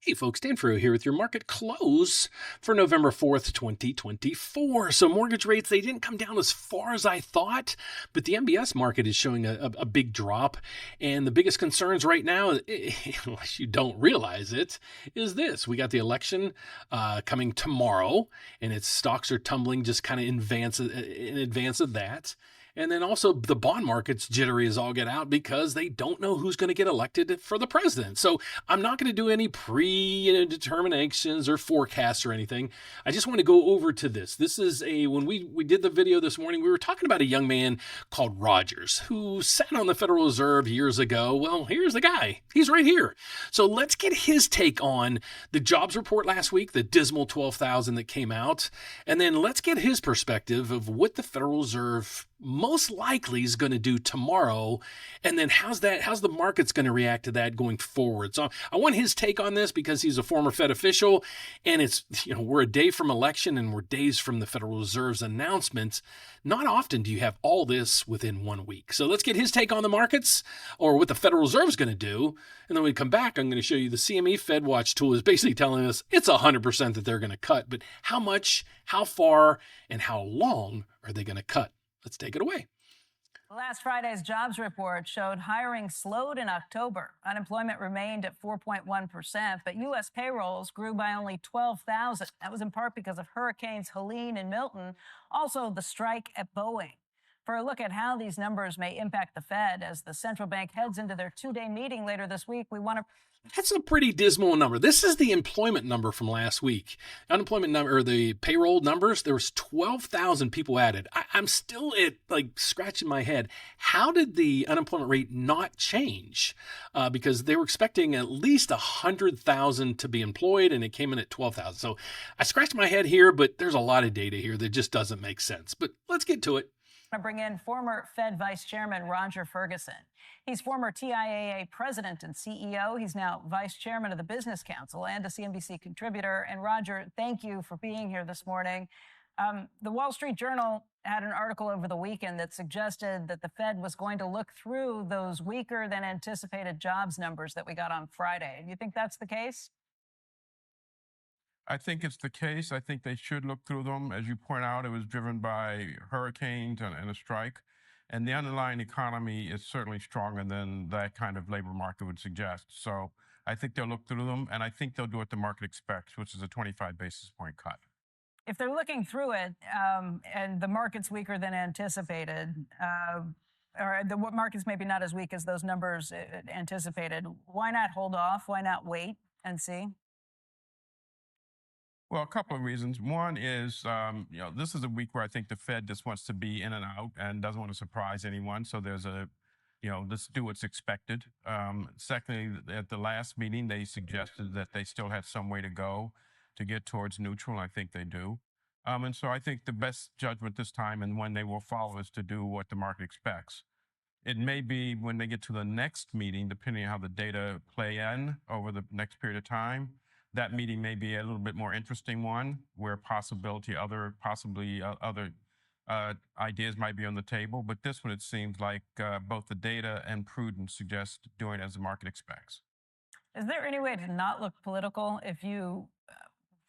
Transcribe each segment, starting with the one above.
Hey folks, Dan Frio here with your market close for November 4th, 2024. So mortgage rates, they didn't come down as far as I thought, but the MBS market is showing a big drop. And the biggest concerns right now, unless you don't realize it, is this. We got the election coming tomorrow, and its stocks are tumbling just kind of in advance of that. And then also the bond market's jittery as all get out because they don't know who's going to get elected for the president. So I'm not going to do any predeterminations or forecasts or anything. I just want to go over to this. This is when we did the video this morning, we were talking about a young man called Rogers who sat on the Federal Reserve years ago. Well, here's the guy. He's right here. So let's get his take on the jobs report last week, the dismal 12,000 that came out. And then let's get his perspective of what the Federal Reserve most likely is going to do tomorrow, and then how's the market's going to react to that going forward. So I want his take on this because he's a former Fed official, and it's, we're a day from election and we're days from the Federal Reserve's announcement. Not often do you have all this within 1 week. So let's get his take on the markets or what the Federal Reserve is going to do, and then when we come back, I'm going to show you the CME FedWatch tool is basically telling us it's 100% that they're going to cut, but how much, how far, and how long are they going to cut? Let's take it away. Last Friday's jobs report showed hiring slowed in October. Unemployment remained at 4.1%, but U.S. payrolls grew by only 12,000. That was in part because of Hurricanes Helene and Milton, also the strike at Boeing. For a look at how these numbers may impact the Fed as the central bank heads into their two-day meeting later this week, we want to... That's a pretty dismal number. This is the employment number from last week. Unemployment number, or the payroll numbers, there was 12,000 people added. I'm still scratching my head. How did the unemployment rate not change? Because they were expecting at least 100,000 to be employed, and it came in at 12,000. So I scratched my head here, but there's a lot of data here that just doesn't make sense. But let's get to it. To bring in former Fed Vice Chairman Roger Ferguson. He's former TIAA president and CEO. He's now vice chairman of the Business Council and a CNBC contributor. And Roger, thank you for being here this morning. The Wall Street Journal had an article over the weekend that suggested that the Fed was going to look through those weaker than anticipated jobs numbers that we got on Friday. Do you think that's the case? I think it's the case. I think they should look through them. As you point out, it was driven by hurricanes and a strike. And the underlying economy is certainly stronger than that kind of labor market would suggest. So I think they'll look through them, and I think they'll do what the market expects, which is a 25 basis point cut. If they're looking through it and the market's weaker than anticipated, what market's maybe not as weak as those numbers anticipated, why not hold off? Why not wait and see? Well, a couple of reasons. One is, this is a week where I think the Fed just wants to be in and out and doesn't want to surprise anyone. So there's let's do what's expected. Secondly, at the last meeting, they suggested that they still had some way to go to get towards neutral. I think they do. And so I think the best judgment this time and when they will follow is to do what the market expects. It may be when they get to the next meeting, depending on how the data play in over the next period of time, that meeting may be a little bit more interesting one, where other ideas might be on the table. But this one, it seems like both the data and prudence suggest doing as the market expects. Is there any way to not look political if you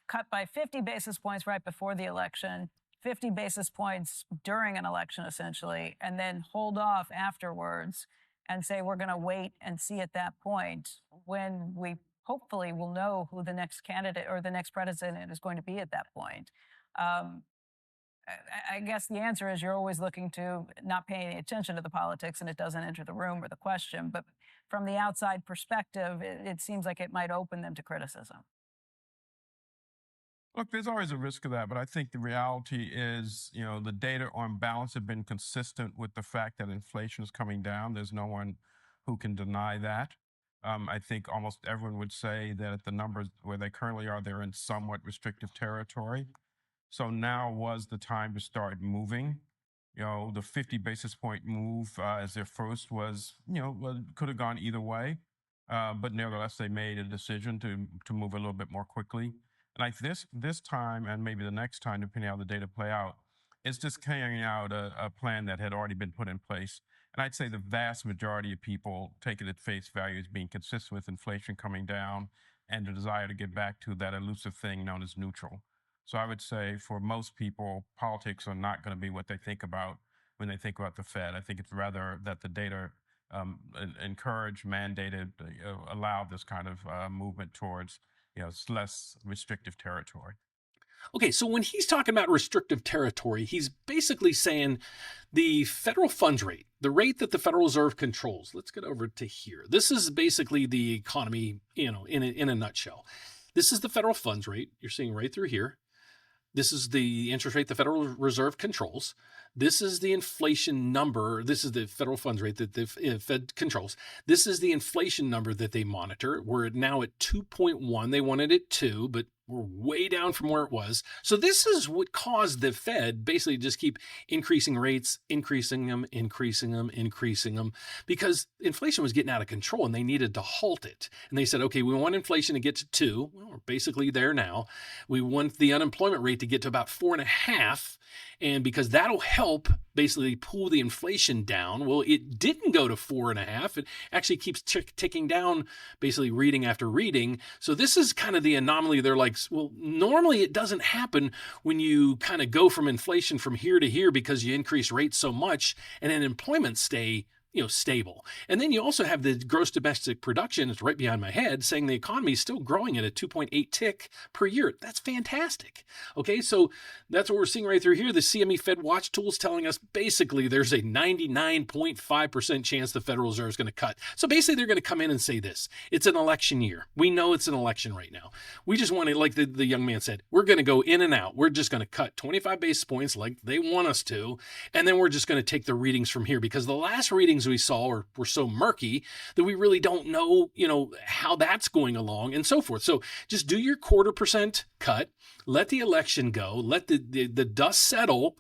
cut by 50 basis points right before the election, 50 basis points during an election, essentially, and then hold off afterwards and say we're going to wait and see at that point when we hopefully we'll know who the next candidate or the next president is going to be at that point? I guess the answer is you're always looking to not pay any attention to the politics and it doesn't enter the room or the question. But from the outside perspective, it seems like it might open them to criticism. Look, there's always a risk of that, but I think the reality is, the data on balance have been consistent with the fact that inflation is coming down. There's no one who can deny that. I think almost everyone would say that at the numbers where they currently are, they're in somewhat restrictive territory. So now was the time to start moving. The 50 basis point move as their first was, could have gone either way. But nevertheless, they made a decision to move a little bit more quickly. And this time, and maybe the next time, depending on how the data play out, is just carrying out a plan that had already been put in place. And I'd say the vast majority of people take it at face value as being consistent with inflation coming down, and the desire to get back to that elusive thing known as neutral. So I would say for most people, politics are not going to be what they think about when they think about the Fed. I think it's rather that the data encourage, mandated, allow this kind of movement towards less restrictive territory. Okay, so when he's talking about restrictive territory, he's basically saying the federal funds rate, the rate that the Federal Reserve controls. Let's get over to here. This is basically the economy, in a nutshell. This is the federal funds rate. You're seeing right through here. This is the interest rate the Federal Reserve controls. This is the inflation number. This is the federal funds rate that the Fed controls. This is the inflation number that they monitor. We're now at 2.1. They wanted it 2, but we're way down from where it was. So this is what caused the Fed basically just keep increasing rates, increasing them, because inflation was getting out of control and they needed to halt it. And they said, okay, we want inflation to get to 2. Well, we're basically there now. We want the unemployment rate to get to about 4.5. And because that'll help basically pull the inflation down. Well, it didn't go to 4.5. It actually keeps ticking down, basically reading after reading. So this is kind of the anomaly. They're like, well, normally it doesn't happen when you kind of go from inflation from here to here because you increase rates so much and then employment stay stable. And then you also have the gross domestic production, it's right behind my head, saying the economy is still growing at a 2.8 tick per year. That's fantastic. Okay, so that's what we're seeing right through here. The CME Fed Watch tool is telling us basically there's a 99.5% chance the Federal Reserve is going to cut. So basically they're going to come in and say this. It's an election year. We know it's an election right now. We just want to, like the young man said, we're going to go in and out. We're just going to cut 25 basis points like they want us to. And then we're just going to take the readings from here because the last readings we saw were so murky that we really don't know, how that's going along and so forth. So just do your 0.25% cut, let the election go, let the dust settle,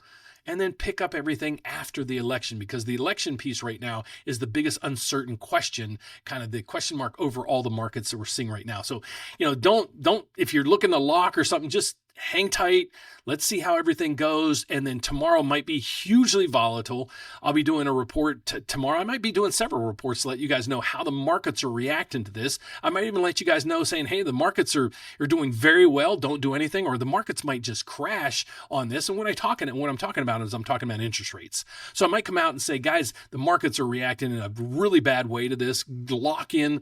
and then pick up everything after the election, because the election piece right now is the biggest uncertain question, kind of the question mark over all the markets that we're seeing right now. So, don't, if you're looking to lock or something, just hang tight. Let's see how everything goes. And then tomorrow might be hugely volatile. I'll be doing a report tomorrow. I might be doing several reports to let you guys know how the markets are reacting to this. I might even let you guys know saying, hey, the markets are doing very well. Don't do anything. Or the markets might just crash on this. And what I'm talking about is I'm talking about interest rates. So I might come out and say, guys, the markets are reacting in a really bad way to this. Lock in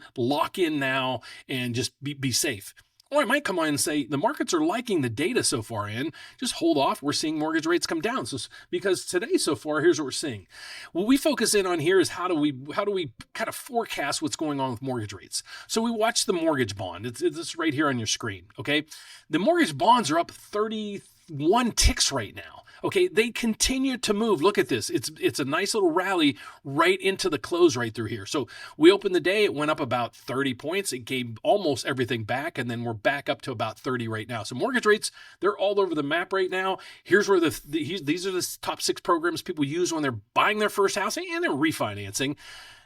now and just be safe. Or I might come on and say, the markets are liking the data so far in, just hold off. We're seeing mortgage rates come down. So because today so far, here's what we're seeing. What we focus in on here is how do we kind of forecast what's going on with mortgage rates? So we watch the mortgage bond. It's right here on your screen, okay? The mortgage bonds are up 31 ticks right now. Okay, they continue to move. Look at this. It's a nice little rally right into the close right through here. So we opened the day, it went up about 30 points. It gave almost everything back, and then we're back up to about 30 right now. So mortgage rates, they're all over the map right now. Here's where these are the top 6 programs people use when they're buying their first house and they're refinancing.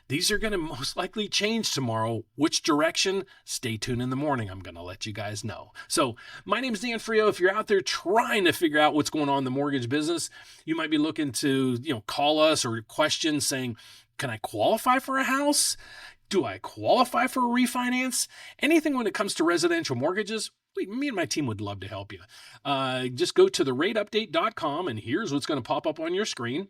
These are going to most likely change tomorrow. Which direction? Stay tuned in the morning. I'm going to let you guys know. So my name is Dan Frio. If you're out there trying to figure out what's going on in the mortgage business, you might be looking to, call us or questions saying, can I qualify for a house? Do I qualify for a refinance? Anything when it comes to residential mortgages, me and my team would love to help you. Just go to therateupdate.com, and here's what's going to pop up on your screen.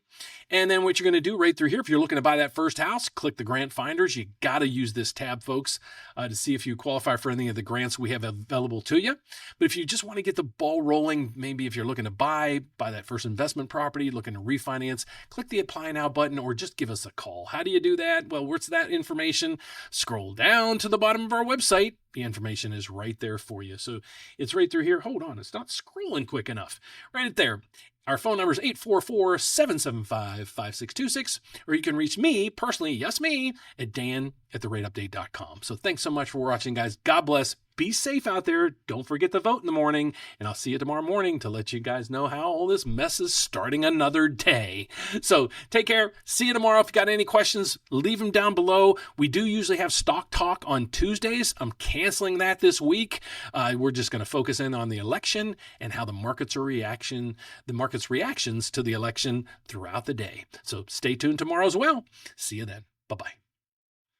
And then what you're going to do right through here, if you're looking to buy that first house, click the grant finders. You got to use this tab, folks, to see if you qualify for any of the grants we have available to you. But if you just want to get the ball rolling, maybe if you're looking to buy that first investment property, looking to refinance, click the Apply Now button or just give us a call. How do you do that? Well, where's that information? Scroll down to the bottom of our website. The information is right there for you. So it's right through here. Hold on, it's not scrolling quick enough. Right there. Our phone number is 844-775-5626, or you can reach me personally, yes, me, at dan@therateupdate.com. So thanks so much for watching, guys. God bless. Be safe out there. Don't forget to vote in the morning, and I'll see you tomorrow morning to let you guys know how all this mess is starting another day. So take care. See you tomorrow. If you got any questions, leave them down below. We do usually have Stock Talk on Tuesdays. I'm canceling that this week. We're just going to focus in on the election and how the market's reactions to the election throughout the day. So stay tuned tomorrow as well. See you then. Bye-bye.